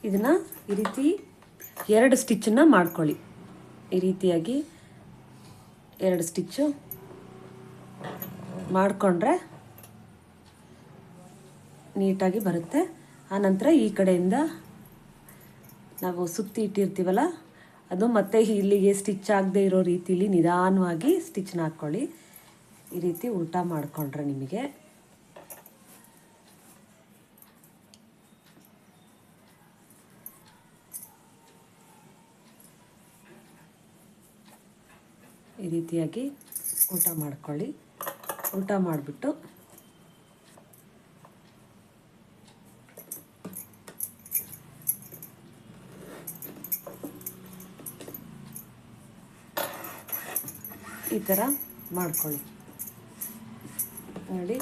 ಇದನ್ನು ಈ ರೀತಿ 2 ಸ್ಟಿಚ್ಚನ್ನು ಮಾಡ್ಕೊಳ್ಳಿ. ಈ ರೀತಿಯಾಗಿ 2 ಸ್ಟಿಚ್ಚು ಮಾಡಿಕೊಂಡ್ರೆ ನೀಟಾಗಿ ಬರುತ್ತೆ. ಆನಂತರ ಈ ಕಡೆಯಿಂದ ನಾವು ಸುತ್ತಿ ಇಟ್ಟಿರ್ತೀವಲ್ಲ ಅದು ಮತ್ತೆ ಇಲ್ಲಿಗೆ ಸ್ಟಿಚ್ ಆಗದೆ ಇರೋ ರೀತಿಲಿ ನಿಧಾನವಾಗಿ ಸ್ಟಿಚ್ನ ಹಾಕ್ಕೊಳ್ಳಿ. ಈ ರೀತಿ ಉಲ್ಟಾ ಮಾಡಿಕೊಂಡ್ರೆ ನಿಮಗೆ ಈ ರೀತಿಯಾಗಿ ಉಲ್ಟಾ ಮಾಡ್ಕೊಳ್ಳಿ. ಉಲ್ಟಾ ಮಾಡಿಬಿಟ್ಟು ಈ ಥರ ಮಾಡ್ಕೊಳ್ಳಿ. ನೋಡಿ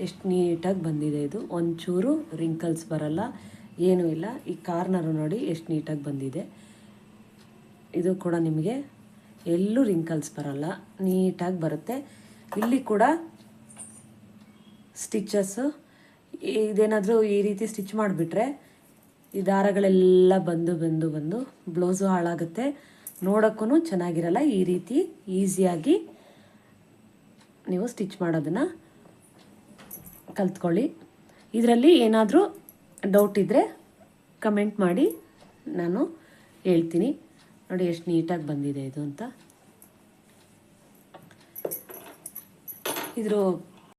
ಎಷ್ಟು ನೀಟಾಗಿ ಬಂದಿದೆ. ಇದು ಒಂಚೂರು ರಿಂಕಲ್ಸ್ ಬರಲ್ಲ, ಏನೂ ಇಲ್ಲ. ಈ ಕಾರ್ನರು ನೋಡಿ ಎಷ್ಟು ನೀಟಾಗಿ ಬಂದಿದೆ. ಇದು ಕೂಡ ನಿಮಗೆ ಎಲ್ಲೂ ರಿಂಕಲ್ಸ್ ಬರಲ್ಲ, ನೀಟಾಗಿ ಬರುತ್ತೆ. ಇಲ್ಲಿ ಕೂಡ ಸ್ಟಿಚಸ್ಸು ಇದೇನಾದರೂ ಈ ರೀತಿ ಸ್ಟಿಚ್ ಮಾಡಿಬಿಟ್ರೆ ಈ ದಾರಗಳೆಲ್ಲ ಬಂದು ಬ್ಲೌಸು ಹಾಳಾಗುತ್ತೆ, ನೋಡೋಕ್ಕೂ ಚೆನ್ನಾಗಿರಲ್ಲ. ಈ ರೀತಿ ಈಸಿಯಾಗಿ ನೀವು ಸ್ಟಿಚ್ ಮಾಡೋದನ್ನು ಕಲ್ತ್ಕೊಳ್ಳಿ. ಇದರಲ್ಲಿ ಏನಾದರೂ ಡೌಟ್ ಇದ್ದರೆ ಕಮೆಂಟ್ ಮಾಡಿ, ನಾನು ಹೇಳ್ತೀನಿ. ನೋಡಿ ಎಷ್ಟು ನೀಟಾಗಿ ಬಂದಿದೆ ಇದು ಅಂತ. ಇದ್ರ